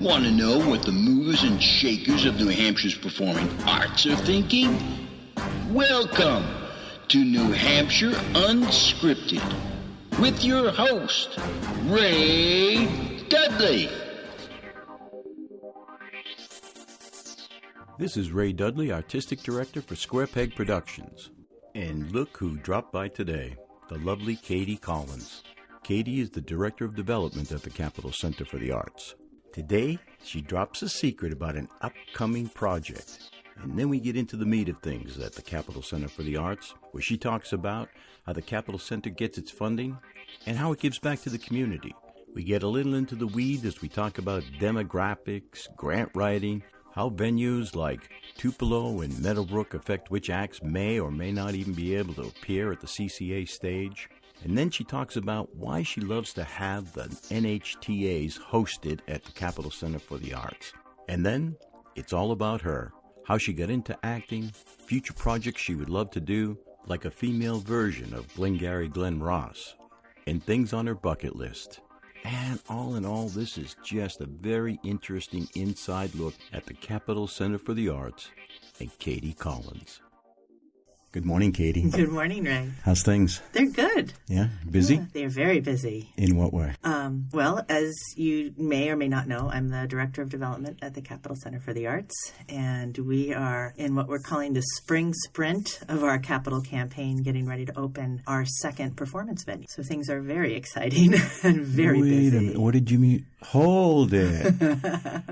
Want to know what the movers and shakers of New Hampshire's performing arts are thinking? Welcome to New Hampshire Unscripted with your host, Ray Dudley. This is Ray Dudley, Artistic Director for Square Peg Productions. And look who dropped by today, the lovely Katie Collins. Katie is the Director of Development at the Capitol Center for the Arts. Today, she drops a secret about an upcoming project. And then we get into the meat of things at the Capitol Center for the Arts, where she talks about how the Capitol Center gets its funding and how it gives back to the community. We get a little into the weeds as we talk about demographics, grant writing, how venues like Tupelo and Meadowbrook affect which acts may or may not even be able to appear at the CCA stage. And then she talks about why she loves to have the NHTAs hosted at the Capitol Center for the Arts. And then it's all about her, how she got into acting, future projects she would love to do, like a female version of Glengarry Glen Ross, and things on her bucket list. And all in all, this is just a very interesting inside look at the Capitol Center for the Arts and Katie Collins. Good morning, Katie. Good morning, Ray. How's things? They're good. Yeah? Busy? Yeah, they're very busy. In what way? Well, as you may or may not know, I'm the Director of Development at the Capitol Center for the Arts, and we are in what we're calling the spring sprint of our Capitol campaign, getting ready to open our second performance venue. So things are very exciting and very busy. Wait a minute. What did you mean? Hold it.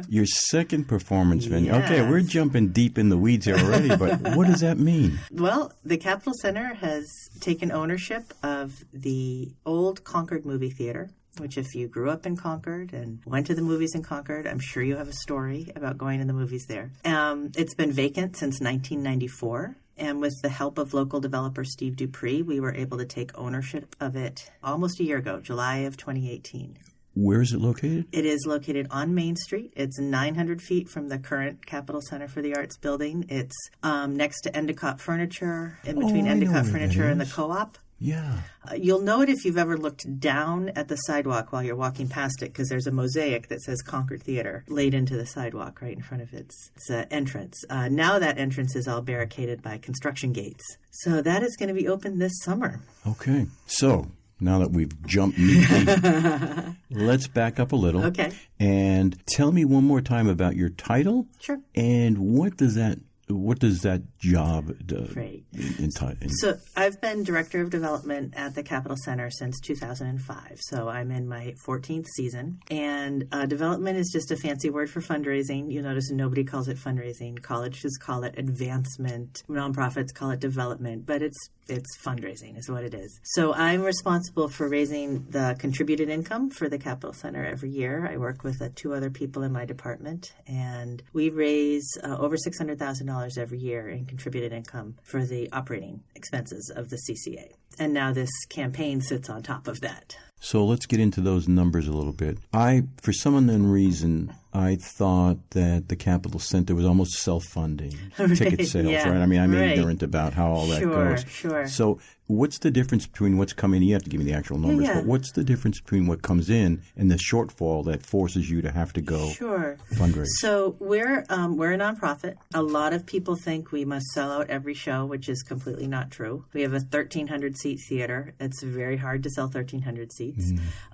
Your second performance venue. Yes. Okay, we're jumping deep in the weeds here already, but what does that mean? Well, the Capitol Center has taken ownership of the old Concord movie theater, which if you grew up in Concord and went to the movies in Concord, I'm sure you have a story about going to the movies there. It's been vacant since 1994. And with the help of local developer Steve Dupree, we were able to take ownership of it almost a year ago, July of 2018. Where is it located? It is located on Main Street. It's 900 feet from the current Capitol Center for the Arts building. It's next to Endicott Furniture, in between Endicott Furniture and the Co-op. Yeah. You'll know it if you've ever looked down at the sidewalk while you're walking past it, because there's a mosaic that says Concord Theater laid into the sidewalk right in front of its entrance. Now that entrance is all barricaded by construction gates. So that is going to be open this summer. Okay. So now that we've jumped deep, let's back up a little. Okay. And tell me one more time about your title. Sure. And what does that job do? Right. entitle? So I've been Director of Development at the Capitol Center since 2005. So I'm in my 14th season. And development is just a fancy word for fundraising. You'll notice nobody calls it fundraising. Colleges call it advancement. Nonprofits call it development. But it's fundraising is what it is. So I'm responsible for raising the contributed income for the Capitol Center every year. I work with two other people in my department, and we raise over $600,000 every year in contributed income for the operating expenses of the CCA. And now this campaign sits on top of that. So let's get into those numbers a little bit. For some unknown reason, I thought that the Capitol Center was almost self-funding. Right, Ticket sales, yeah, right? I mean, I'm right. ignorant about how all that goes. Sure. So what's the difference between what's coming in? You have to give me the actual numbers, Yeah. but what's the difference between what comes in and the shortfall that forces you to have to go fundraise? So we're a nonprofit. A lot of people think we must sell out every show, which is completely not true. We have a 1,300-seat theater. It's very hard to sell 1,300 seats.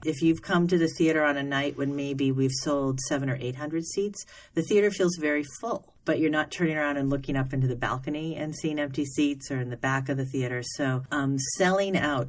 If you've come to the theater on a night when maybe we've sold 700 or 800 seats, the theater feels very full. But you're not turning around and looking up into the balcony and seeing empty seats or in the back of the theater. So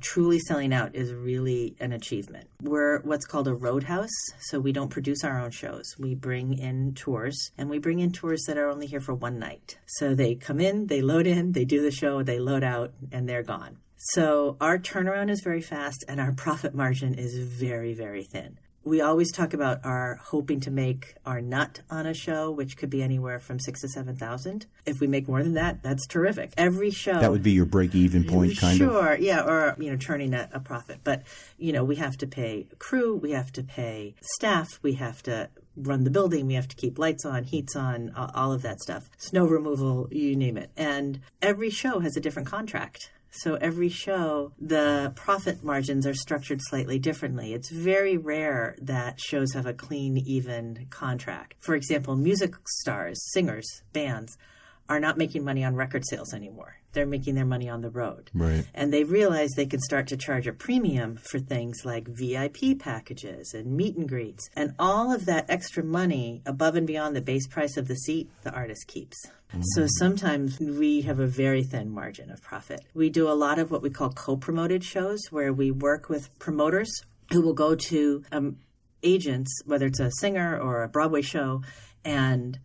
truly selling out is really an achievement. We're what's called a roadhouse, so we don't produce our own shows. We bring in tours, and we bring in tours that are only here for one night. So they come in, they load in, they do the show, they load out, and they're gone. So our turnaround is very fast, and our profit margin is very, very thin. We always talk about our hoping to make our nut on a show, which could be anywhere from $6,000 to $7,000. If we make more than that, that's terrific. Every show. That would be your break-even point, kind of? Sure, yeah, or, turning a profit. But, we have to pay crew, we have to pay staff, we have to run the building, we have to keep lights on, heats on, all of that stuff. Snow removal, you name it. And every show has a different contract. So every show, the profit margins are structured slightly differently. It's very rare that shows have a clean, even contract. For example, music stars, singers, bands are not making money on record sales anymore. They're making their money on the road. Right. And they've realized they can start to charge a premium for things like VIP packages and meet and greets. And all of that extra money above and beyond the base price of the seat, the artist keeps. So sometimes we have a very thin margin of profit. We do a lot of what we call co-promoted shows, where we work with promoters who will go to agents, whether it's a singer or a Broadway show, and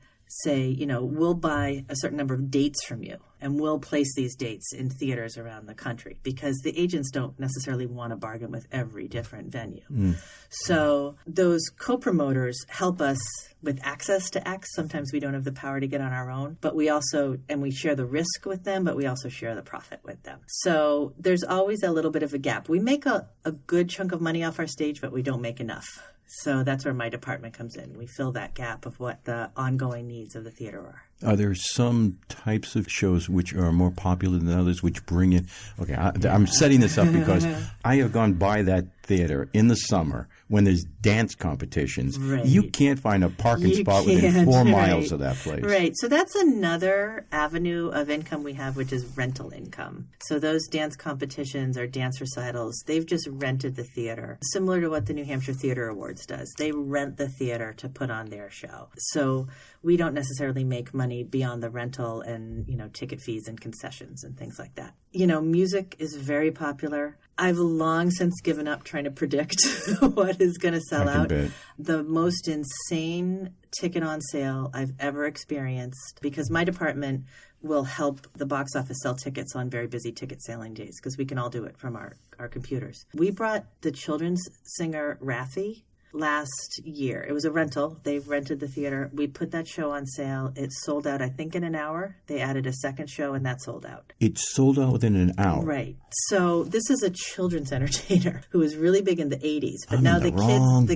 say, you know, we'll buy a certain number of dates from you, and we'll place these dates in theaters around the country, because the agents don't necessarily want to bargain with every different venue. So those co-promoters help us with access to X. Sometimes we don't have the power to get on our own, but we also, and we share the risk with them, but we also share the profit with them. So there's always a little bit of a gap. We make a good chunk of money off our stage, but we don't make enough. So that's where my department comes in. We fill that gap of what the ongoing needs of the theater are. Are there some types of shows which are more popular than others, which bring in... Okay, I'm setting this up because I have gone by that theater in the summer when there's dance competitions. Right. You can't find a parking spot within 4 miles of that place. Right. So that's another avenue of income we have, which is rental income. So those dance competitions or dance recitals, they've just rented the theater, similar to what the New Hampshire Theater Awards does. They rent the theater to put on their show. So we don't necessarily make money beyond the rental and, you know, ticket fees and concessions and things like that. You know, music is very popular. I've long since given up trying to predict what is going to sell out. Bet. The most insane ticket on sale I've ever experienced, because my department will help the box office sell tickets on very busy ticket selling days, because we can all do it from our computers. We brought the children's singer Raffi last year. It was a rental. They rented the theater. We put that show on sale. It sold out, I think, in an hour. They added a second show, and that sold out. It sold out within an hour. Right. So this is a children's entertainer who was really big in the 80s. But I'm now in the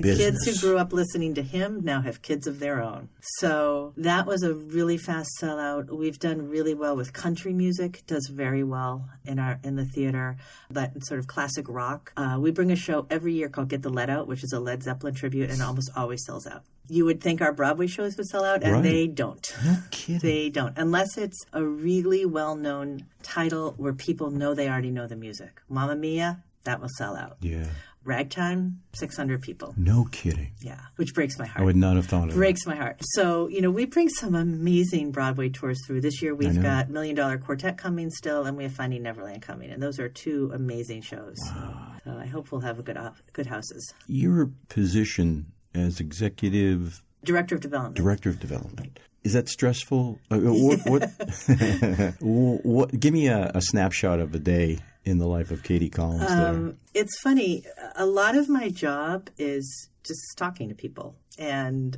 the kids who business. grew up listening to him now have kids of their own. So that was a really fast sellout. We've done really well with country music. Does very well in the theater. But sort of classic rock. We bring a show every year called Get the Lead Out, which is a Led Zeppelin tribute, and almost always sells out. You would think our Broadway shows would sell out, and Right. they don't. No kidding. They don't, unless it's a really well-known title where people know they already know the music. Mamma Mia, that will sell out. Yeah. Ragtime, 600 people. No kidding. Yeah, which breaks my heart. I would not have thought of Breaks my heart. So, you know, we bring some amazing Broadway tours through. This year we've got $1 Million Quartet coming still, and we have Finding Neverland coming. And those are two amazing shows. Wow. So I hope we'll have good houses. Your position as executive Director of Development. director of development, is that stressful? What? Give me a snapshot of a day in the life of Katie Collins there. It's funny. A lot of my job is just talking to people, and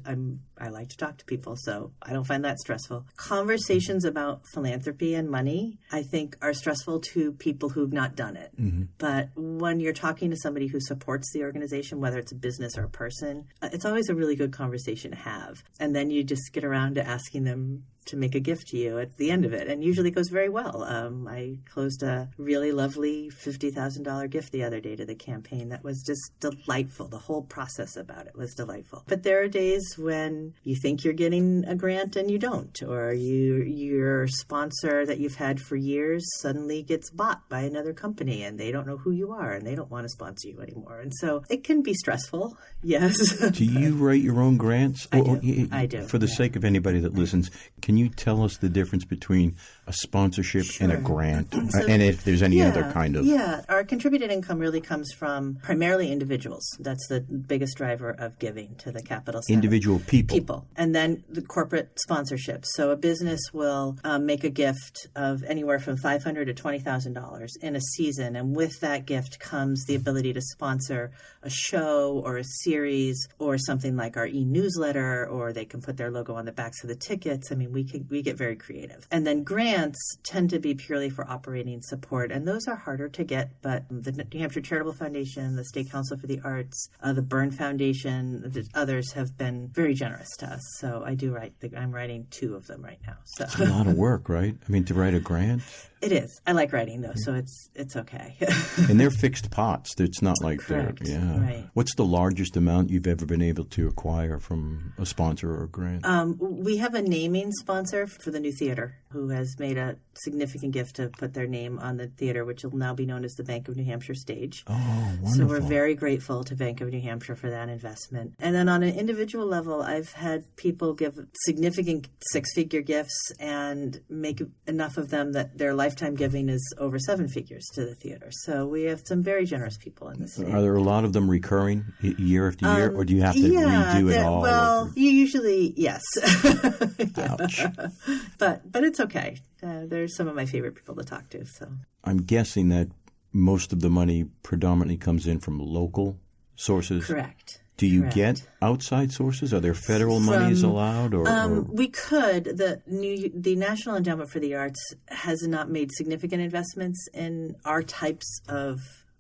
I like to talk to people, so I don't find that stressful. Conversations about philanthropy and money, I think, are stressful to people who've not done it. Mm-hmm. But when you're talking to somebody who supports the organization, whether it's a business or a person, it's always a really good conversation to have. And then you just get around to asking them to make a gift to you at the end of it. And usually it goes very well. I closed a really lovely $50,000 gift the other day to the campaign that was just delightful. The whole process about it was delightful. But there are days when you think you're getting a grant and you don't, or your sponsor that you've had for years suddenly gets bought by another company and they don't know who you are and they don't want to sponsor you anymore. And so it can be stressful, yes. Do you write your own grants? I do. For the sake of anybody that listens, can you tell us the difference between a sponsorship and a grant? So, and if there's any other kind of... Yeah, our contributed income really comes from primarily individuals. That's the biggest driver of giving to the Capital Center. Individual people. And then the corporate sponsorships. So a business will make a gift of anywhere from $500 to $20,000 in a season. And with that gift comes the ability to sponsor a show or a series or something like our e-newsletter, or they can put their logo on the backs of the tickets. I mean, we get very creative. And then grants tend to be purely for operating support. And those are harder to get. But the New Hampshire Charitable Foundation, the State Council for the Arts, the Byrne Foundation, the others theaters have been very generous to us. So I do write. I'm writing 2 of them right now. So It's a lot of work, right? I mean, to write a grant. It is. I like writing though, so it's okay. And they're fixed pots. It's not like Correct. Right. What's the largest amount you've ever been able to acquire from a sponsor or a grant? We have a naming sponsor for the new theater who has made a significant gift to put their name on the theater, which will now be known as the Bank of New Hampshire Stage. Oh, wonderful. So we're very grateful to Bank of New Hampshire for that investment. And then on an individual level, I've had people give significant 6-figure gifts and make enough of them that their lifetime giving is over 7 figures to the theater. So we have some very generous people in this theater. Are there a lot of them recurring year after year, or do you have to redo it all? Well, you usually, yes. Ouch. But it's okay. They're some of my favorite people to talk to. So I'm guessing that most of the money predominantly comes in from local sources. Correct. Do you get outside sources? Are there federal monies allowed? Or we could. The National Endowment for the Arts has not made significant investments in our types of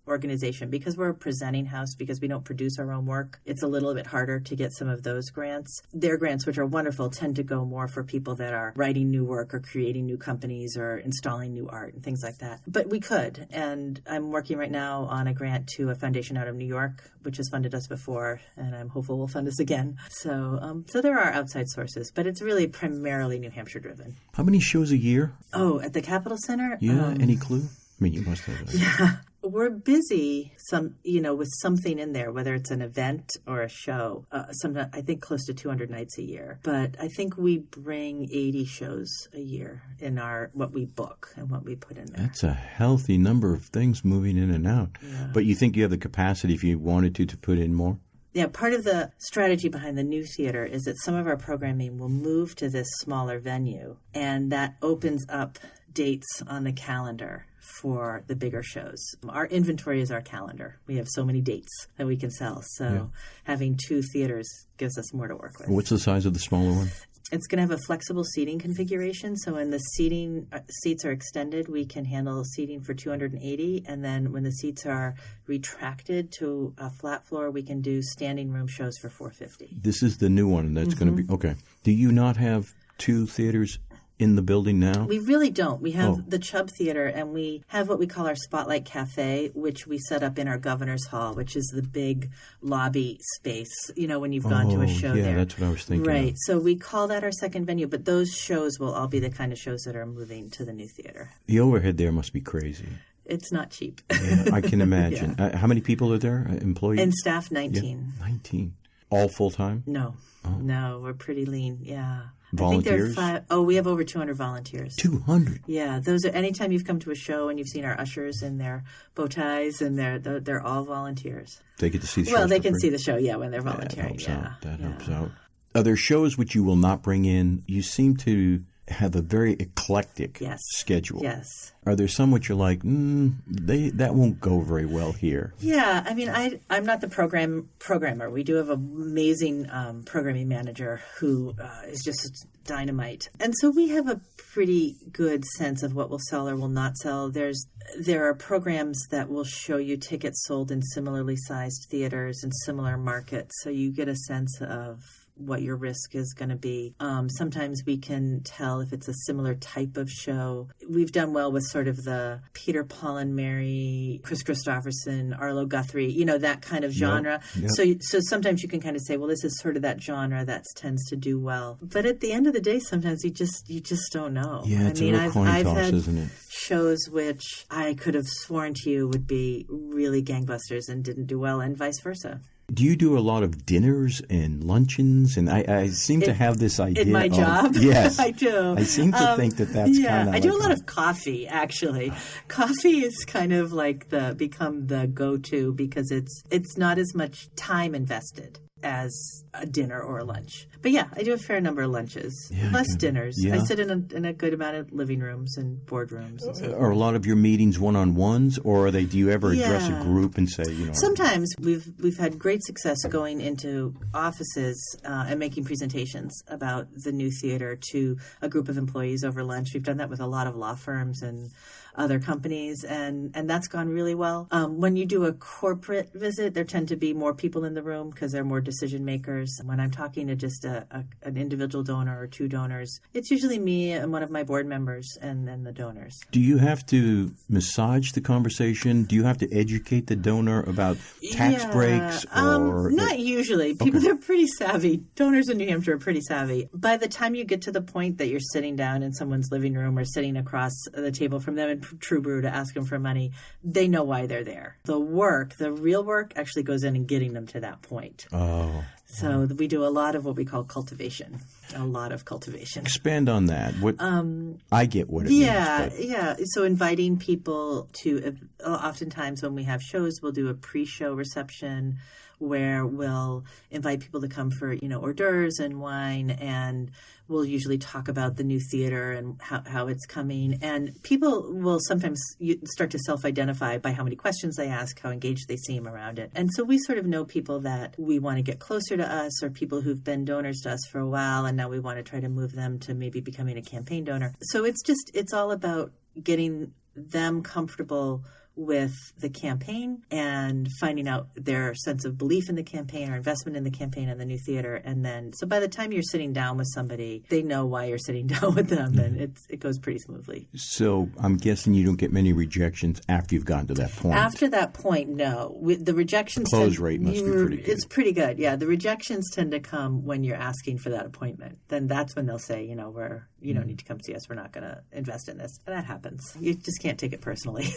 organization because we're a presenting house, because we don't produce our own work. It's a little bit harder to get some of those grants. Their grants, which are wonderful, tend to go more for people that are writing new work or creating new companies or installing new art and things like that. But we could. And I'm working right now on a grant to a foundation out of New York, which has funded us before, and I'm hopeful will fund us again. So there are outside sources, but it's really primarily New Hampshire driven. How many shows a year? Oh, at the Capitol Center? Yeah, any clue? I mean, you must have that. Yeah. We're busy, with something in there, whether it's an event or a show. I think close to 200 nights a year. But I think we bring 80 shows a year in what we book and what we put in there. That's a healthy number of things moving in and out. Yeah. But you think you have the capacity, if you wanted to put in more? Yeah, part of the strategy behind the new theater is that some of our programming will move to this smaller venue, and that opens up dates on the calendar for the bigger shows. Our inventory is our calendar. We have so many dates that we can sell. So having 2 theaters gives us more to work with. What's the size of the smaller one? It's going to have a flexible seating configuration. So when the seats are extended, we can handle seating for 280. And then when the seats are retracted to a flat floor, we can do standing room shows for 450. This is the new one that's going to be, okay. Do you not have 2 theaters in the building now? We really don't. We have the Chubb Theater, and we have what we call our Spotlight Cafe, which we set up in our Governor's Hall, which is the big lobby space, when you've gone to a show there. Yeah, that's what I was thinking. Right. So we call that our second venue, but those shows will all be the kind of shows that are moving to the new theater. The overhead there must be crazy. It's not cheap. Yeah, I can imagine. How many people are there, employees? And staff, 19. Yeah, 19. All full-time? No. Oh. No, we're pretty lean. Yeah. Volunteers? I think there are we have over 200 volunteers. 200? Yeah. Those are, anytime you've come to a show and you've seen our ushers in their bow ties, and they're all volunteers. They get to see the show. Well, they can see the show, when they're volunteering. That helps out. Are there shows which you will not bring in? You seem to have a very eclectic schedule. Yes. Are there some which you're like, that won't go very well here? Yeah, I mean, I'm not the programmer. We do have an amazing programming manager who is just dynamite. And so we have a pretty good sense of what will sell or will not sell. There are programs that will show you tickets sold in similarly sized theaters and similar markets, so you get a sense of what your risk is going to be. Sometimes we can tell if it's a similar type of show. We've done well with sort of the Peter, Paul and Mary, Chris Christopherson, Arlo Guthrie, that kind of genre. Yep. So sometimes you can kind of say, well, this is sort of that genre that tends to do well. But at the end of the day, sometimes you just don't know. Yeah, it's a real coin toss, isn't it? Shows which I could have sworn to you would be really gangbusters and didn't do well, and vice versa. Do you do a lot of dinners and luncheons? And I seem to have this idea. In my job? Yes. I do. I seem to think that's kind of I do a lot of coffee, actually. Coffee is kind of like become the go-to because it's not as much time invested as a dinner or a lunch. But yeah, I do a fair number of lunches, less dinners. Yeah. I sit in a good amount of living rooms and boardrooms. Are a lot of your meetings one-on-ones, or do you ever address a group and say, Sometimes we've had great success going into offices and making presentations about the new theater to a group of employees over lunch. We've done that with a lot of law firms and other companies, and that's gone really well. When you do a corporate visit, there tend to be more people in the room because they're more decision makers. When I'm talking to just an individual donor or two donors, it's usually me and one of my board members and then the donors. Do you have to massage the conversation? Do you have to educate the donor about tax breaks? Or not usually. People, they're pretty savvy. Donors in New Hampshire are pretty savvy. By the time you get to the point that you're sitting down in someone's living room or sitting across the table from them in True Brew to ask them for money, they know why they're there. The real work actually goes in getting them to that point. Oh. So we do a lot of what we call cultivation. A lot of cultivation. Expand on that. What I get what it means. Yeah. So inviting people to, oftentimes when we have shows, we'll do a pre-show reception where we'll invite people to come for, hors d'oeuvres and wine, and we'll usually talk about the new theater and how it's coming. And people will sometimes start to self-identify by how many questions they ask, how engaged they seem around it. And so we sort of know people that we want to get closer to us, or people who've been donors to us for a while, and now we want to try to move them to maybe becoming a campaign donor. So it's all about getting them comfortable with the campaign and finding out their sense of belief in the campaign or investment in the campaign and the new theater. And then, so by the time you're sitting down with somebody, they know why you're sitting down with them, and it goes pretty smoothly. So I'm guessing you don't get many rejections after you've gotten to that point. After that point, no. The rejections close rate must be pretty good. It's pretty good. Yeah. The rejections tend to come when you're asking for that appointment. Then that's when they'll say, you don't need to come see us. We're not going to invest in this. And that happens. You just can't take it personally.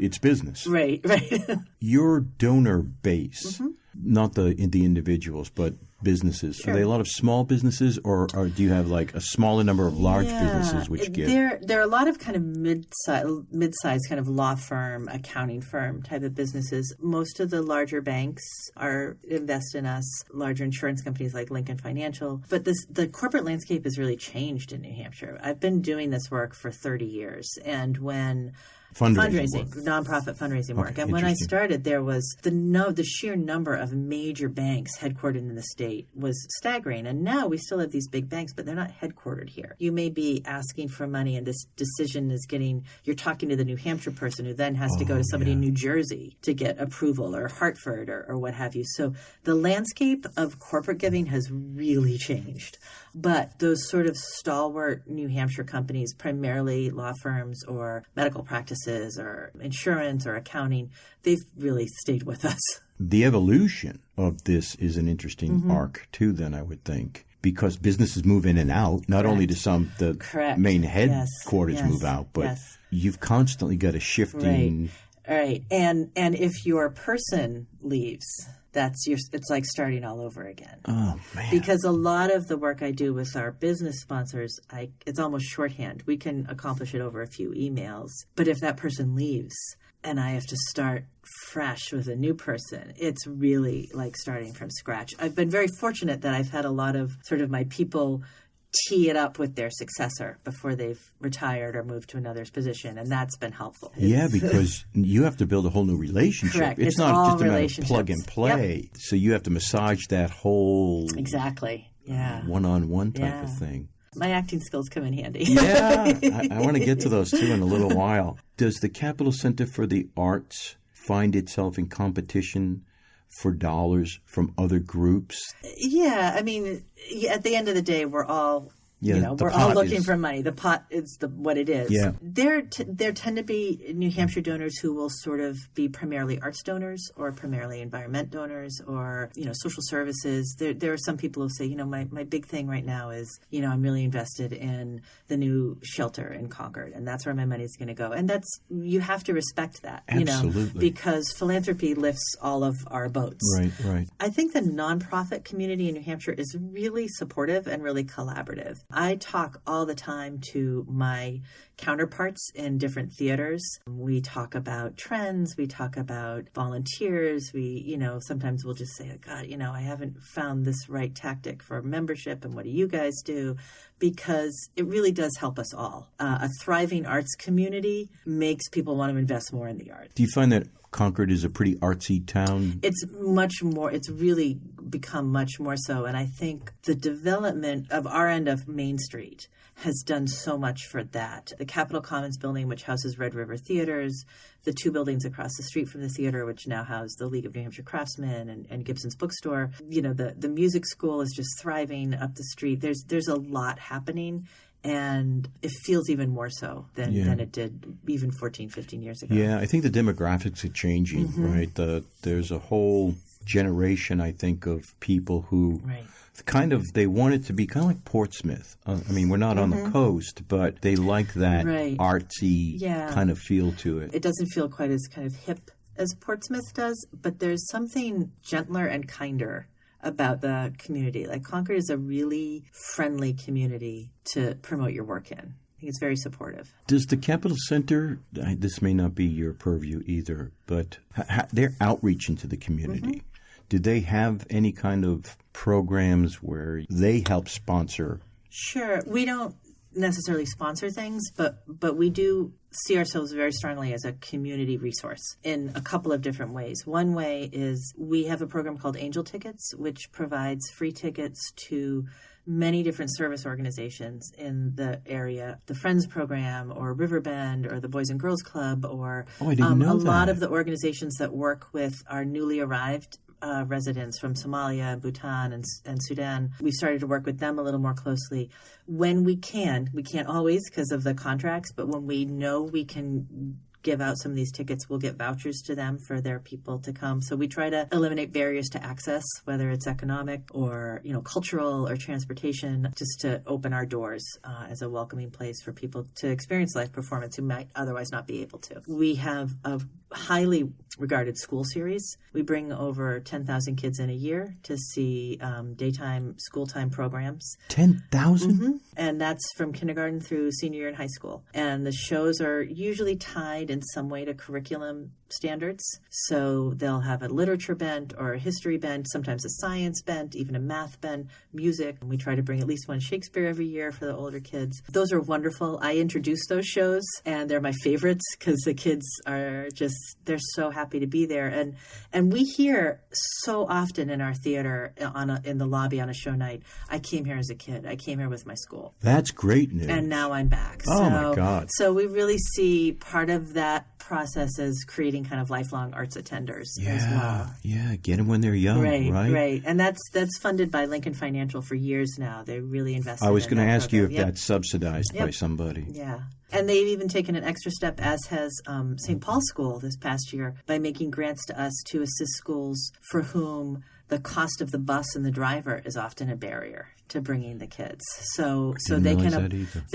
It's business. Right. Your donor base, not the individuals, but businesses. Sure. Are they a lot of small businesses, or do you have like a smaller number of large businesses which give? There are a lot of kind of mid-size kind of law firm, accounting firm type of businesses. Most of the larger banks invest in us, larger insurance companies like Lincoln Financial. But the corporate landscape has really changed in New Hampshire. I've been doing this work for 30 years, and when fundraising, nonprofit fundraising work. And when I started, there was the sheer number of major banks headquartered in the state was staggering. And now we still have these big banks, but they're not headquartered here. You may be asking for money, and this decision is you're talking to the New Hampshire person who then has to go to somebody in New Jersey to get approval, or Hartford or what have you. So the landscape of corporate giving has really changed. But those sort of stalwart New Hampshire companies, primarily law firms or medical practices or insurance or accounting, they've really stayed with us. The evolution of this is an interesting arc, too, then, I would think. Because businesses move in and out, not only do the main headquarters move out, but you've constantly got a shifting... Right. And if your person leaves, it's like starting all over again. Oh, man. Because a lot of the work I do with our business sponsors, it's almost shorthand. We can accomplish it over a few emails. But if that person leaves and I have to start fresh with a new person, it's really like starting from scratch. I've been very fortunate that I've had a lot of sort of my people tee it up with their successor before they've retired or moved to another position, and that's been helpful. Because you have to build a whole new relationship. Correct. It's not just a matter of plug and play. Yep. So you have to massage that whole one-on-one type of thing. My acting skills come in handy. I want to get to those too in a little while. Does the Capital Center for the Arts find itself in competition for dollars from other groups? Yeah, I mean, at the end of the day, we're all we're all looking for money. The pot is what it is. Yeah. There tend to be New Hampshire donors who will sort of be primarily arts donors or primarily environment donors or, social services. There are some people who say, my big thing right now is, I'm really invested in the new shelter in Concord, and that's where my money's going to go. And you have to respect that, Absolutely. Because philanthropy lifts all of our boats. Right. I think the nonprofit community in New Hampshire is really supportive and really collaborative. I talk all the time to my counterparts in different theaters. We talk about trends. We talk about volunteers. We, sometimes we'll just say, God, I haven't found this right tactic for membership, and what do you guys do? Because it really does help us all. A thriving arts community makes people want to invest more in the arts. Do you find that Concord is a pretty artsy town? It's much more. It's really become much more so. And I think the development of our end of Main Street has done so much for that. The Capitol Commons building, which houses Red River Theaters, the 2 buildings across the street from the theater, which now house the League of New Hampshire Craftsmen and Gibson's Bookstore. You know, the music school is just thriving up the street. There's a lot happening. And it feels even more so than it did even 14, 15 years ago. Yeah, I think the demographics are changing, right? There's a whole generation, I think, of people who kind of, they want it to be kind of like Portsmouth. I mean, we're not on the coast, but they like that artsy kind of feel to it. It doesn't feel quite as kind of hip as Portsmouth does, but there's something gentler and kinder about the community. Like Concord is a really friendly community to promote your work in. I think it's very supportive. Does the Capitol Center, this may not be your purview either, but their outreach into the community, do they have any kind of programs where they help sponsor? Sure. We don't necessarily sponsor things, but we do see ourselves very strongly as a community resource in a couple of different ways. One way is we have a program called Angel Tickets, which provides free tickets to many different service organizations in the area, the Friends Program or Riverbend or the Boys and Girls Club or I didn't know a that. lot of the organizations that work with our newly arrived residents from Somalia, Bhutan, and Sudan. We've started to work with them a little more closely. When we can't always because of the contracts, but when we know we can give out some of these tickets, we'll get vouchers to them for their people to come. So we try to eliminate barriers to access, whether it's economic or, cultural or transportation, just to open our doors as a welcoming place for people to experience live performance who might otherwise not be able to. We have a highly regarded school series. We bring over 10,000 kids in a year to see daytime, school-time programs. 10,000? And that's from kindergarten through senior year in high school. And the shows are usually tied in some way to curriculum standards. So they'll have a literature bent or a history bent, sometimes a science bent, even a math bent, music. And we try to bring at least one Shakespeare every year for the older kids. Those are wonderful. I introduce those shows, and they're my favorites because the kids are just, they're so happy to be there. And we hear so often in our theater in the lobby on a show night, I came here as a kid. I came here with my school. That's great news. And now I'm back. Oh, my God. So we really see part of that process as creating kind of lifelong arts attenders as well. Yeah, get them when they're young, right? Right. And that's funded by Lincoln Financial for years now. They really invest in that. I was going to ask you if that's subsidized by somebody. Yeah. And they've even taken an extra step, as has St. Paul's School this past year, by making grants to us to assist schools for whom the cost of the bus and the driver is often a barrier to bringing the kids. So they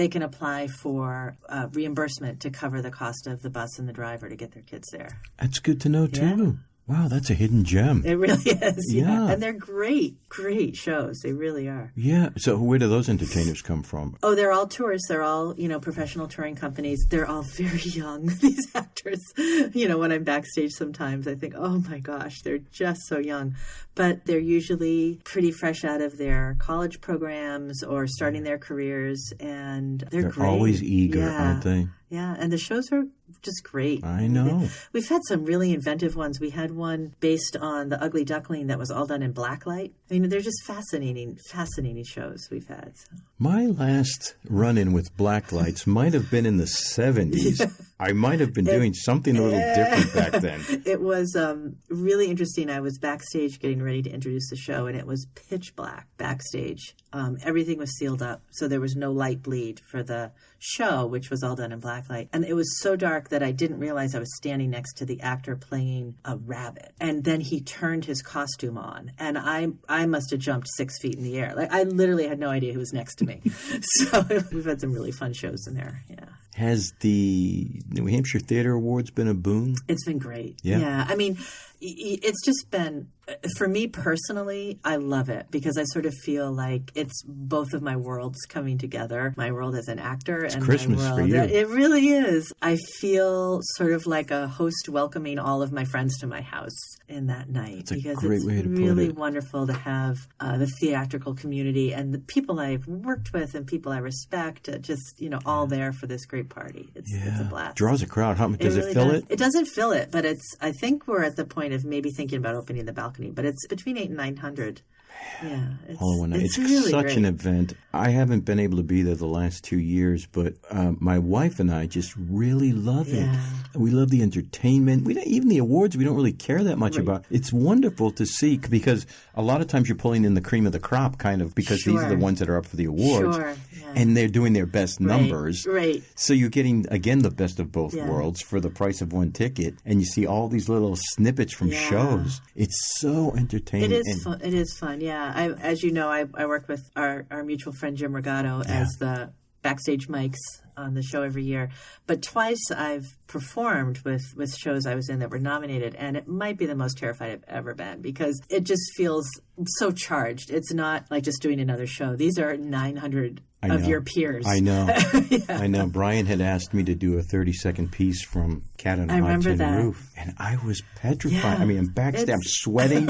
can apply for reimbursement to cover the cost of the bus and the driver to get their kids there. That's good to know, too. Yeah. Wow, that's a hidden gem. It really is. Yeah. And they're great shows. They really are. Yeah. So where do those entertainers come from? Oh, they're all tourists. They're all, professional touring companies. They're all very young, these actors. When I'm backstage sometimes, I think, oh my gosh, they're just so young. But they're usually pretty fresh out of their college programs or starting their careers. And they're great. Always eager, aren't they? Yeah, and the shows are just great. I know. We've had some really inventive ones. We had one based on The Ugly Duckling that was all done in blacklight. I mean, they're just fascinating shows we've had. So. My last run-in with blacklights might have been in the 70s. I might have been doing something a little different back then. It was really interesting. I was backstage getting ready to introduce the show, and it was pitch black backstage. Everything was sealed up, so there was no light bleed for the show, which was all done in blacklight. And it was so dark that I didn't realize I was standing next to the actor playing a rabbit. And then he turned his costume on, and I must have jumped 6 feet in the air. Like, I literally had no idea who was next to me. So we've had some really fun shows in there. Yeah. Has the New Hampshire Theater Awards been a boon? It's been great. Yeah. I mean, it's just been, for me personally, I love it because I sort of feel like it's both of my worlds coming together. My world as an actor and Christmas my world. For you. It really is. I feel sort of like a host welcoming all of my friends to my house in that night. That's a great way to put it. It's really wonderful to have the theatrical community and the people I've worked with and people I respect just, all there for this great party. It's a blast. Draws a crowd. Does it fill it? It doesn't fill it, but I think we're at the point of maybe thinking about opening the balcony, but it's between 800 and 900 Yeah, Hollow One Night. It's really such great. an event. I haven't been able to be there the last 2 years, but my wife and I just really love it. We love the entertainment. Even the awards, we don't really care that much about. It's wonderful to see because a lot of times you're pulling in the cream of the crop, kind of, because these are the ones that are up for the awards. And they're doing their best numbers. Right. So you're getting, again, the best of both worlds for the price of one ticket. And you see all these little snippets from shows. It's so entertaining. It is fun, yeah. As you know, I work with our mutual friend Jim Regato as the backstage mics on the show every year. But twice I've performed with shows I was in that were nominated, and it might be the most terrified I've ever been because it just feels so charged. It's not like just doing another show. These are 900 of your peers. I know. I know. Brian had asked me to do a 30-second piece from Cat on a Hot Tin Roof, and I was petrified. Yeah, I mean, I'm backstage, I'm sweating.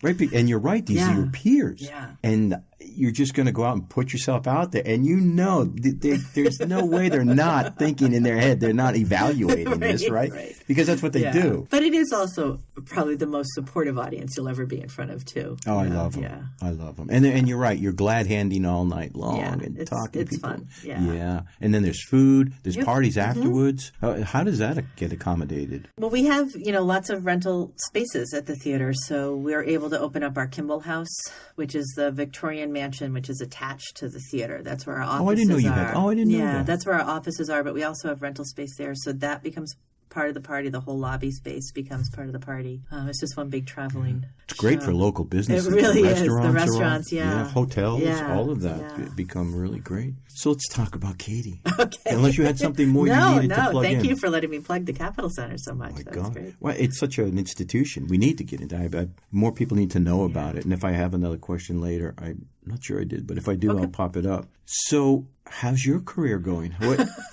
Right. And you're right. These are your peers. Yeah. And you're just going to go out and put yourself out there. And you know, there's no way they're not thinking in their head. They're not evaluating this, right? Because that's what they do. But it is also probably the most supportive audience you'll ever be in front of, too. Oh, I love them. Yeah. I love them. And you're right. You're glad-handing all night long and talking to people. It's fun. Yeah. And then there's food. There's parties afterwards. How does that get accommodated? Well, we have, lots of rental spaces at the theater. So we're able to open up our Kimball House, which is the Victorian mansion, which is attached to the theater. That's where our offices are. Oh, I didn't know you had. Oh, I didn't know that. Yeah, that's where our offices are, but we also have rental space there. So that becomes part of the party. The whole lobby space becomes part of the party. It's just one big traveling It's great for local businesses. It really is. The Restaurants, yeah. Hotels, all of that become really great. So let's talk about Katie. Okay. Unless you had something more you needed to plug in. Thank you for letting me plug the Capitol Center so much. Oh my that God. was great. Well, it's such an institution. We need to get into it. More people need to know about it. And if I have another question later, I'm not sure I did, but if I do, I'll pop it up. So how's your career going?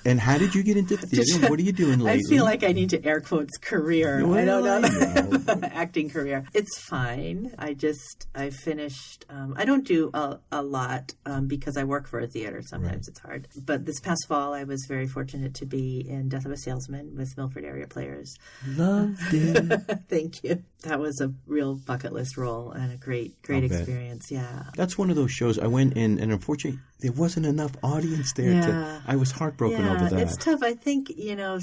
And how did you get into theater? What are you doing lately? I feel like I need to air quotes career. Well, I don't know. Acting career. It's fine. I finished. I don't do a lot because I work for a theater. Sometimes it's hard. But this past fall, I was very fortunate to be in Death of a Salesman with Milford Area Players. Loved it. Thank you. That was a real bucket list role and a great experience. Yeah. That's one of those shows I went in, and unfortunately, there wasn't enough audience there. I was heartbroken over that. It's tough. I think,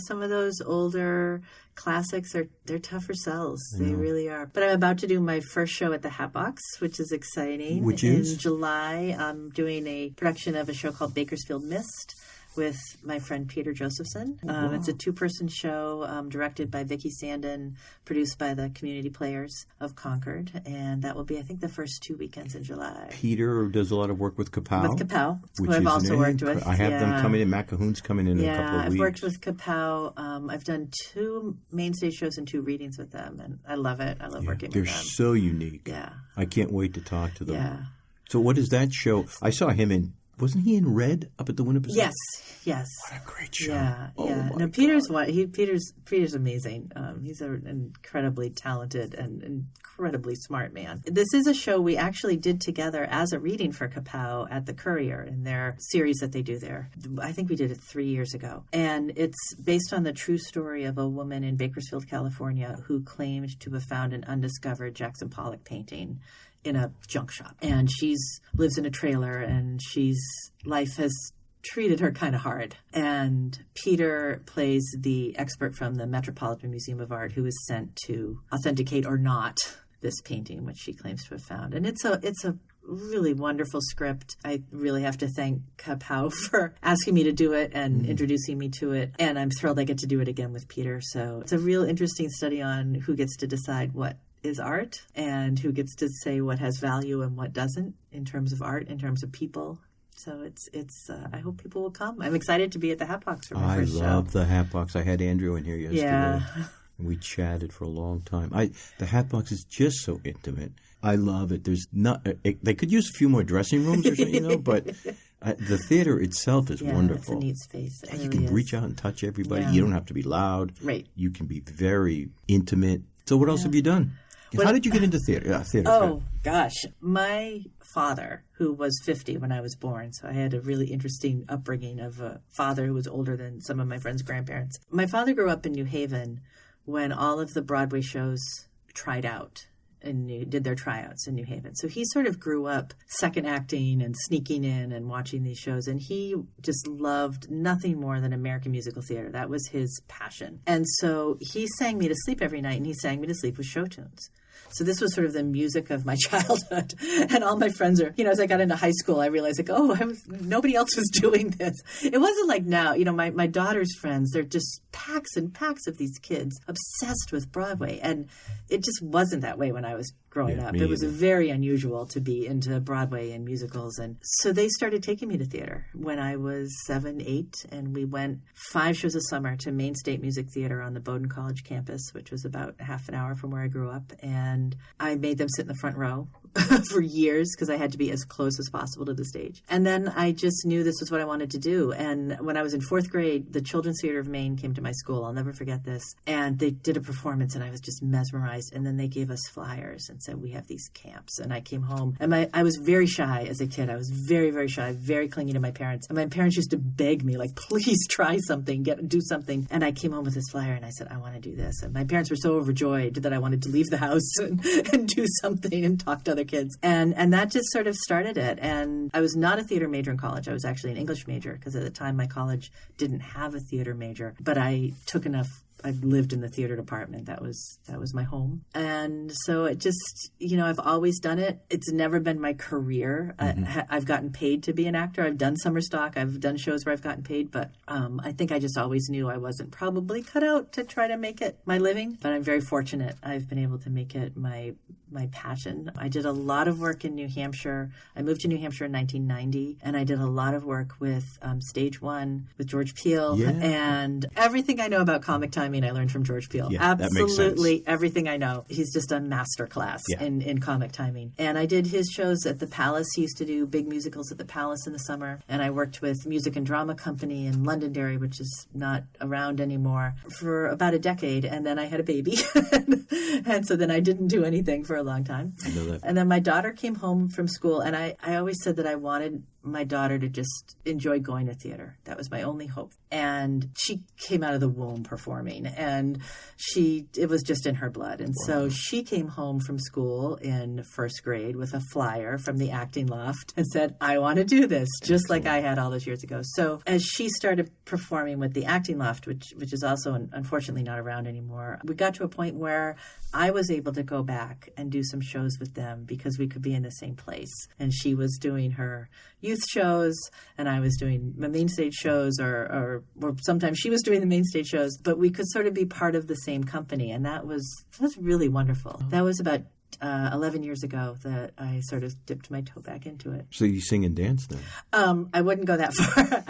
some of those older classics they're tougher sells. They really are. But I'm about to do my first show at the Hatbox, which is exciting. Which is? In July, I'm doing a production of a show called Bakersfield Mist with my friend Peter Josephson. It's a 2-person show directed by Vicki Sandin, produced by the Community Players of Concord. And that will be, I think, the first 2 weekends in July. Peter does a lot of work with Kapow. With Kapow, who I've also worked with. I have them coming in. Matt Cahoon's coming in a couple of weeks. I've worked with Kapow. I've done 2 main stage shows and 2 readings with them. And I love it. I love working with them. They're so unique. Yeah. I can't wait to talk to them. Yeah. So what is that show? I saw him in... Wasn't he in Red up at the Winnipeg? Yes. What a great show! Yeah. No, Peter's amazing. He's an incredibly talented and incredibly smart man. This is a show we actually did together as a reading for Kapow at the Courier in their series that they do there. I think we did it 3 years ago, and it's based on the true story of a woman in Bakersfield, California, who claimed to have found an undiscovered Jackson Pollock painting in a junk shop. And lives in a trailer, and life has treated her kind of hard. And Peter plays the expert from the Metropolitan Museum of Art who is sent to authenticate or not this painting, which she claims to have found. And it's a really wonderful script. I really have to thank Kapow for asking me to do it and introducing me to it. And I'm thrilled I get to do it again with Peter. So it's a real interesting study on who gets to decide what is art and who gets to say what has value and what doesn't in terms of art, in terms of people. So it's I hope people will come. I'm excited to be at the Hatbox for my first show. I love the Hatbox. I had Andrew in here yesterday. Yeah. And we chatted for a long time. The Hatbox is just so intimate. I love it. There's not they could use a few more dressing rooms or something, but the theater itself is wonderful. It's a neat space. It you can reach out and touch everybody. Yeah. You don't have to be loud. Right. You can be very intimate. So what else have you done? How did you get into theater? Gosh. My father, who was 50 when I was born, so I had a really interesting upbringing of a father who was older than some of my friends' grandparents. My father grew up in New Haven when all of the Broadway shows tried out. did their tryouts in New Haven. So he sort of grew up second acting and sneaking in and watching these shows. And he just loved nothing more than American musical theater. That was his passion. And so he sang me to sleep every night, and he sang me to sleep with show tunes. So this was sort of the music of my childhood. And all my friends are, as I got into high school, I realized nobody else was doing this. It wasn't like now, my daughter's friends, they're just packs and packs of these kids obsessed with Broadway. And it just wasn't that way when I was growing up. It was very unusual to be into Broadway and musicals. And so they started taking me to theater when I was 7, 8. And we went 5 shows a summer to Main State Music Theater on the Bowdoin College campus, which was about half an hour from where I grew up. And I made them sit in the front row for years because I had to be as close as possible to the stage. And then I just knew this was what I wanted to do. And when I was in 4th grade, the Children's Theater of Maine came to my school. I'll never forget this. And they did a performance, and I was just mesmerized. And then they gave us flyers and said, we have these camps. And I came home, and I was very shy as a kid. I was very, very shy, very clingy to my parents. And my parents used to beg me, like, please try something, do something. And I came home with this flyer, and I said, I want to do this. And my parents were so overjoyed that I wanted to leave the house and do something and talk to other kids. And that just sort of started it. And I was not a theater major in college. I was actually an English major because at the time my college didn't have a theater major. But I took enough. I lived in the theater department. That was my home. And so it just, I've always done it. It's never been my career. Mm-hmm. I've gotten paid to be an actor. I've done summer stock. I've done shows where I've gotten paid. But I think I just always knew I wasn't probably cut out to try to make it my living. But I'm very fortunate. I've been able to make it my passion. I did a lot of work in New Hampshire. I moved to New Hampshire in 1990, and I did a lot of work with Stage One, with George Peele. Yeah. And everything I know about comic timing, I learned from George Peele. Yeah, absolutely everything I know. He's just a master class in comic timing. And I did his shows at the Palace. He used to do big musicals at the Palace in the summer. And I worked with Music and Drama Company in Londonderry, which is not around anymore, for about a decade. And then I had a baby. And so then I didn't do anything for a long time. I know that. And then my daughter came home from school, and I always said that I wanted my daughter to just enjoy going to theater. That was my only hope. And she came out of the womb performing, and it was just in her blood. And so she came home from school in 1st grade with a flyer from the acting loft and said, I want to do this, just like I had all those years ago. So as she started performing with the acting loft, which is also unfortunately not around anymore, we got to a point where I was able to go back and do some shows with them because we could be in the same place. And she was doing her youth shows, and I was doing my main stage shows, or sometimes she was doing the main stage shows, but we could sort of be part of the same company. And that was really wonderful. That was about 11 years ago that I sort of dipped my toe back into it. So you sing and dance then? I wouldn't go that far.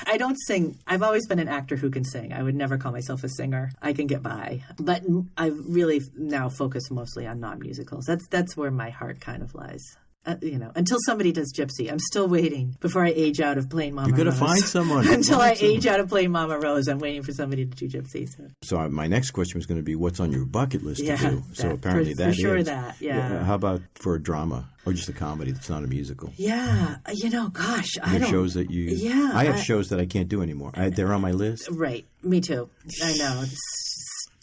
I don't sing. I've always been an actor who can sing. I would never call myself a singer. I can get by. But I really now focus mostly on non-musicals. That's where my heart kind of lies. Until somebody does Gypsy. I'm still waiting before I age out of playing Mama Rose. You're going to find someone. Until I age out of playing Mama Rose, I'm waiting for somebody to do Gypsy. So my next question was going to be, what's on your bucket list to do? So apparently that is. For sure that, yeah. How about for a drama or just a comedy that's not a musical? Yeah. Gosh, I don't. Shows that you. Yeah. I have shows that I can't do anymore. They're on my list. Right. Me too. I know.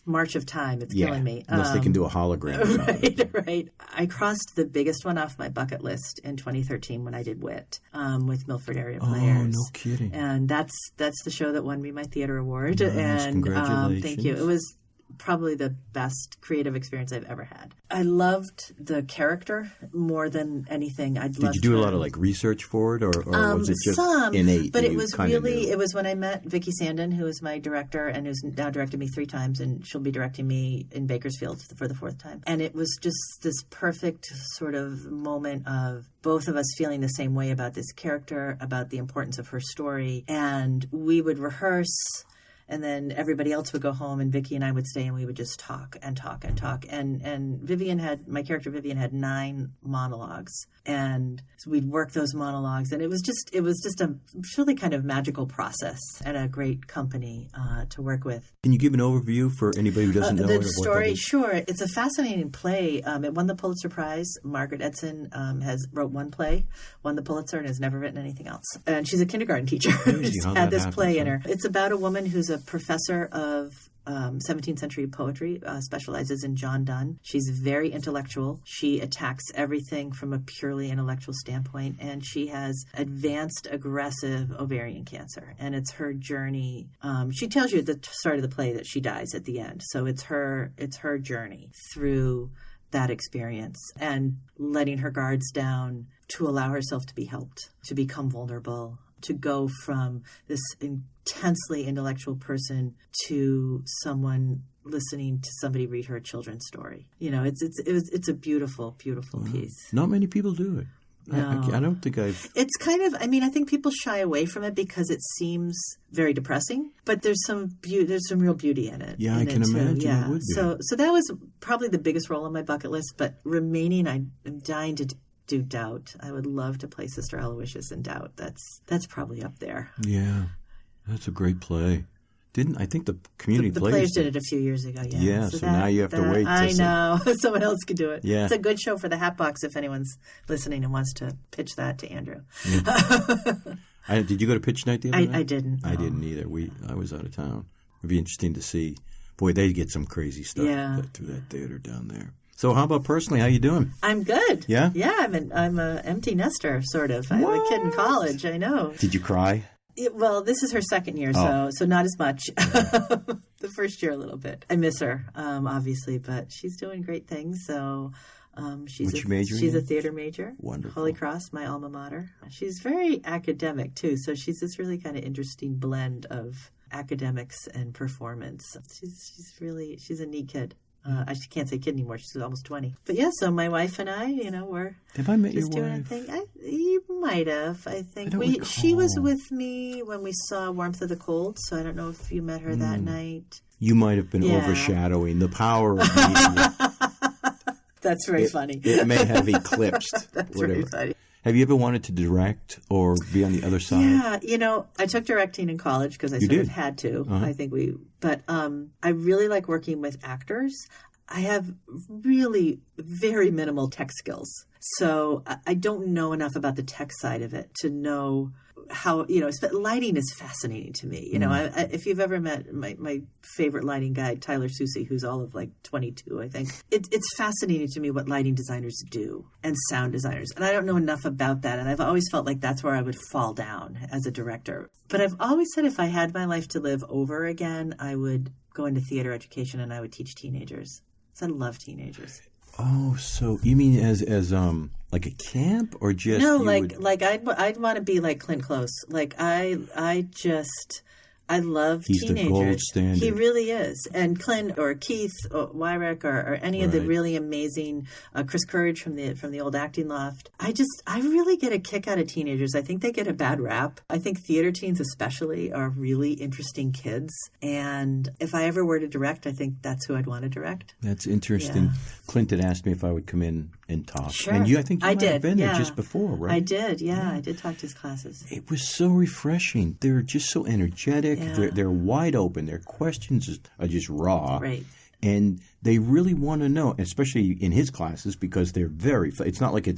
March of Time. It's killing me. Unless they can do a hologram or something. Right. I crossed the biggest one off my bucket list in 2013 when I did Wit with Milford Area Players. Oh, no kidding. And that's the show that won me my theater award. Nice. And congratulations. Thank you. It was probably the best creative experience I've ever had. I loved the character more than anything. Did you do a lot of research for it, or was it just innate? But it was it was when I met Vicki Sandin, who is my director and who's now directed me 3 times, and she'll be directing me in Bakersfield for the 4th time. And it was just this perfect sort of moment of both of us feeling the same way about this character, about the importance of her story. And we would rehearse, and then everybody else would go home, and Vicki and I would stay, and we would just talk and talk and talk. And my character Vivian had 9 monologues, and so we'd work those monologues, and it was just a really kind of magical process and a great company to work with. Can you give an overview for anybody who doesn't know the it? Story? Sure. It's a fascinating play. It won the Pulitzer Prize. Margaret Edson wrote one play, won the Pulitzer, and has never written anything else. And she's a kindergarten teacher who's had this play in her. It's about a woman who's a professor of 17th century poetry, specializes in John Donne. She's very intellectual. She attacks everything from a purely intellectual standpoint, and she has advanced aggressive ovarian cancer. And it's her journey. She tells you at the start of the play that she dies at the end. So it's her journey through that experience and letting her guards down to allow herself to be helped, to become vulnerable, to go from this intensely intellectual person to someone listening to somebody read her a children's story. It's a beautiful, beautiful piece. Not many people do it. No. I don't think I've... It's kind of, I think people shy away from it because it seems very depressing, but there's some real beauty in it. Yeah, I can imagine yeah. it would be. So that was probably the biggest role on my bucket list, but remaining, I'm dying to do Doubt. I would love to play Sister Aloysius in Doubt. That's probably up there. Yeah, that's a great play. I think the community the players did it a few years ago, yeah. Yeah, so now you have to wait. I know. Someone else could do it. Yeah. It's a good show for the Hatbox if anyone's listening and wants to pitch that to Andrew. Yeah. Did you go to pitch night the other night? I didn't. No. I didn't either. I was out of town. It'd be interesting to see. Boy, they get some crazy stuff through that theater down there. So how about personally? How you doing? I'm good. Yeah? Yeah, I'm an empty nester, sort of. I have a kid in college, I know. Did you cry? Well, this is her second year, so not as much. The first year a little bit. I miss her, obviously, but she's doing great things. So she's a theater major. Wonderful. Holy Cross, my alma mater. She's very academic too, so she's this really kind of interesting blend of academics and performance. She's a neat kid. I can't say kid anymore. She's almost 20. But yeah, so my wife and I, we're have I met just your doing wife? a thing. You might have. I think recall. She was with me when we saw Warmth of the Cold. So I don't know if you met her that night. You might have been overshadowing the power of media. That's very funny. It may have eclipsed. That's whatever. very funny. Have you ever wanted to direct or be on the other side? Yeah, I took directing in college because I of had to. Uh-huh. I think but I really like working with actors. I have really very minimal tech skills. So I don't know enough about the tech side of it to know how, lighting is fascinating to me. If you've ever met my favorite lighting guy, Tyler Susie, who's all of 22, I think, it's fascinating to me what lighting designers do and sound designers. And I don't know enough about that. And I've always felt like that's where I would fall down as a director. But I've always said if I had my life to live over again, I would go into theater education and I would teach teenagers. So I love teenagers. Oh, so you mean as like a camp or just no, I'd want to be like Clint Close. I love He's teenagers. The gold standard. He really is. And Clint or Keith or Wyrick or any of the really amazing Chris Courage from the old acting loft. I really get a kick out of teenagers. I think they get a bad rap. I think theater teens especially are really interesting kids. And if I ever were to direct, I think that's who I'd want to direct. That's interesting. Yeah. Clint had asked me if I would come in and talk. Sure. And I think you might have been there just before, right? I did, yeah. I did talk to his classes. It was so refreshing. They're just so energetic. Yeah. They're wide open. Their questions are just raw. Right. And they really want to know, especially in his classes, because they're it's not like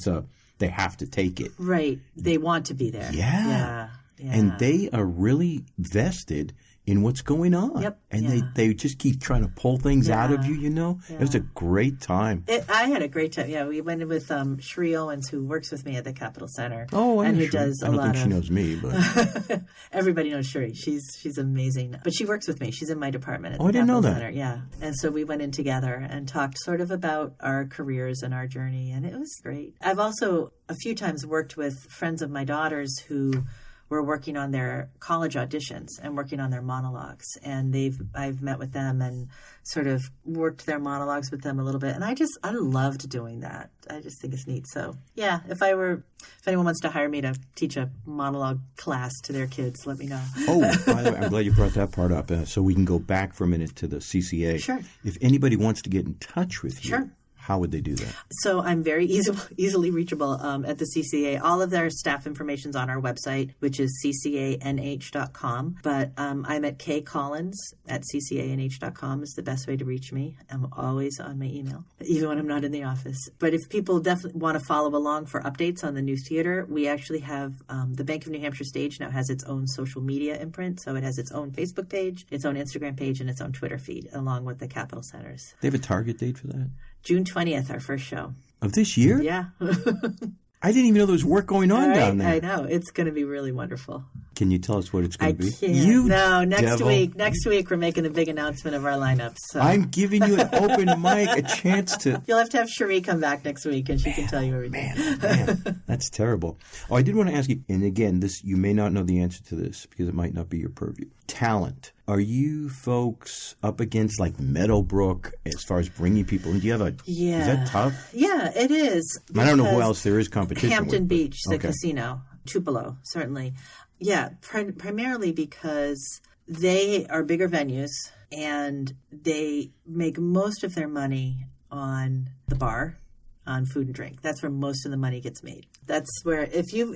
they have to take it. Right. They want to be there. Yeah. And they are really vested in what's going on. Yep. And they just keep trying to pull things out of you, Yeah. It was a great time. I had a great time. Yeah, we went with Sheree Owens, who works with me at the Capitol Center. Oh, I know who does a lot of... I don't think she knows me, but... Everybody knows Sheree. She's amazing. But she works with me. She's in my department at the I didn't know Capitol that. Center. Yeah. And so we went in together and talked sort of about our careers and our journey, and it was great. I've also a few times worked with friends of my daughters who were working on their college auditions and working on their monologues. And I've met with them and sort of worked their monologues with them a little bit. And I loved doing that. I just think it's neat. So yeah, if anyone wants to hire me to teach a monologue class to their kids, let me know. Oh, by the way, I'm glad you brought that part up. So we can go back for a minute to the CCA. Sure. If anybody wants to get in touch with you, sure. How would they do that? So I'm very easily reachable at the CCA. All of their staff information's on our website, which is ccanh.com. But I'm at kcollins@ccanh.com is the best way to reach me. I'm always on my email, even when I'm not in the office. But if people definitely want to follow along for updates on the new theater, we actually have the Bank of New Hampshire stage now has its own social media imprint. So it has its own Facebook page, its own Instagram page, and its own Twitter feed, along with the Capitol Centers. They have a target date for that? June 20th, our first show. Of this year? Yeah. I didn't even know there was work going on down there. I know. It's going to be really wonderful. Can you tell us what it's going to be? Can't. Next devil. week. Next week, we're making a big announcement of our lineup. So. I'm giving you an open mic, a chance to... You'll have to have Cherie come back next week, and she can tell you everything. Man, that's terrible. Oh, I did want to ask you, and again, this you may not know the answer to this because it might not be your purview. Talent. Are you folks up against like Meadowbrook as far as bringing people in? Do you have a... Yeah. Is that tough? Yeah, it is. I don't know who else there is competition Hampton with, Beach, the okay. casino. Tupelo, certainly. Yeah, primarily because they are bigger venues and they make most of their money on the bar, on food and drink. That's where most of the money gets made. That's where if you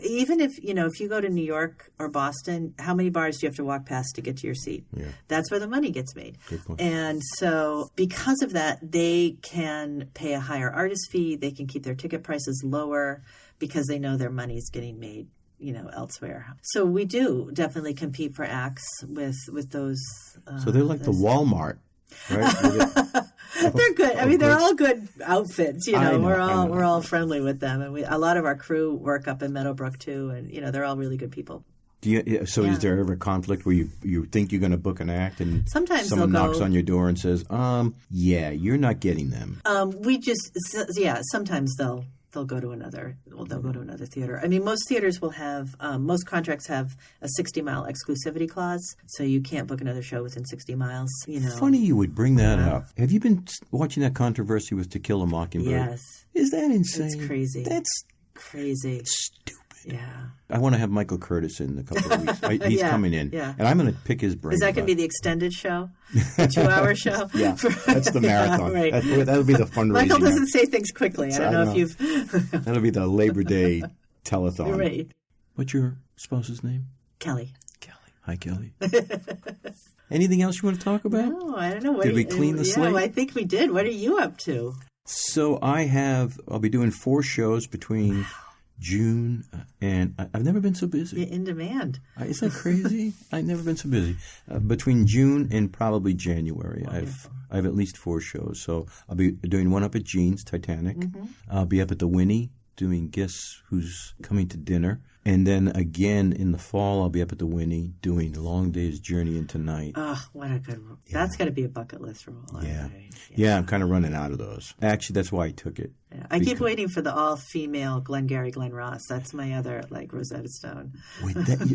go to New York or Boston, how many bars do you have to walk past to get to your seat? Yeah. That's where the money gets made. Good point. And so because of that, they can pay a higher artist fee. They can keep their ticket prices lower because they know their money's getting made, elsewhere. So we do definitely compete for acts with those. So they're like the Walmart, right? They're good. I mean, they're all good outfits. I know, We're all friendly with them, and a lot of our crew work up in Meadowbrook too, and they're all really good people. Is there ever a conflict where you think you're going to book an act and sometimes someone knocks on your door and says, yeah, you're not getting them? Sometimes they'll go to another. They'll go to another theater. I mean, most theaters will have. Most contracts have a 60-mile exclusivity clause, so you can't book another show within 60 miles. Funny you would bring that up. Have you been watching that controversy with To Kill a Mockingbird? Yes. Is that insane? It's crazy. That's crazy. Stupid. Yeah. I want to have Michael Curtis in a couple of weeks. He's coming in. Yeah. And I'm going to pick his brain. Is that going to be the extended show? The 2-hour show? Yeah. That's the marathon. Right. That'll be the fundraising. Michael doesn't say things quickly. I don't know if you've... That'll be the Labor Day telethon. Right. What's your spouse's name?Kel. Hi, Kelly. Anything else you want to talk about? No, I don't know. Did we clean the slate? I think we did. What are you up to? So I'll be doing 4 shows between June and I've never been so busy. You're in demand. Isn't that crazy? I've never been so busy. Between June and probably January, I have at least 4 shows. So I'll be doing one up at Jean's, Titanic. Mm-hmm. I'll be up at the Winnie doing Guess Who's Coming to Dinner. And then again in the fall, I'll be up at the Winnie doing Long Day's Journey into Night. Oh, what a good role. Yeah. That's got to be a bucket list role. Yeah. Yeah, I'm kind of running out of those. Actually, that's why I took it. Yeah. I keep waiting for the all-female Glengarry Glen Ross. That's my other, Rosetta Stone.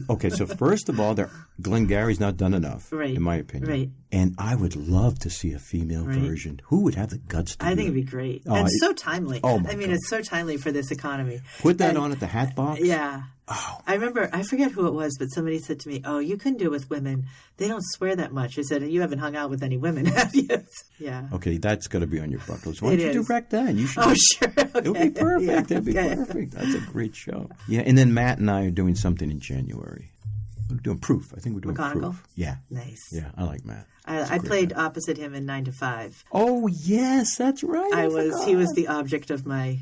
Okay, so first of all, Glengarry's not done enough, in my opinion. Right. And I would love to see a female version. Who would have the guts to do it? I think it'd be great. And so timely. Oh my God. It's so timely for this economy. Put that on at the Hat Box? Yeah. Oh. I remember, I forget who it was, but somebody said to me, "Oh, you couldn't do it with women. They don't swear that much." I said, "You haven't hung out with any women, have you?" Yeah. Okay, that's got to be on your bucket list. Why don't you direct that? You should. Oh, sure. Okay. It would be perfect. Yeah. That'd be perfect. That's a great show. Yeah, and then Matt and I are doing something in January. We're doing Proof. I think we're doing McGonagall? Proof. Yeah. Nice. Yeah, I like Matt. I played opposite him in 9 to 5. Oh, yes, that's right. He was the object of my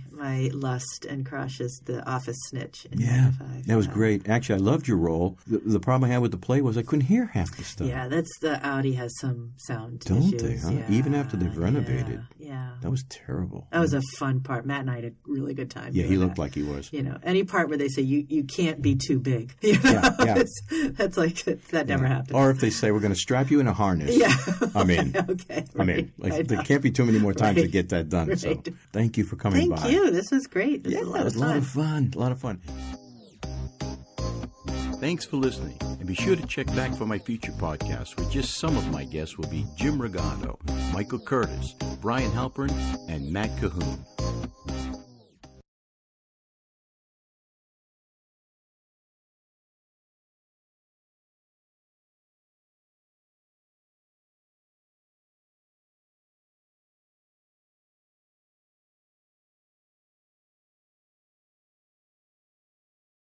lust and crush as the office snitch in 9 to 5. That was great. Actually, I loved your role. The problem I had with the play was I couldn't hear half the stuff. Yeah, the Audi has some sound Don't issues. they, huh? Yeah, even after they've renovated. Yeah. That was terrible. That was a fun part. Matt and I had a really good time. Yeah, he looked like he was. Any part where they say you can't be too big. Yeah. That's like, that never happens. Or if they say we're going to strap you in a harness. Yeah. Okay. There can't be too many more times to get that done. Right. So thank you for coming by. Thank you. This was great. This was a lot of fun. A lot of fun. Thanks for listening. And be sure to check back for my future podcasts where just some of my guests will be Jim Regado, Michael Curtis, Brian Halpern, and Matt Cahoon.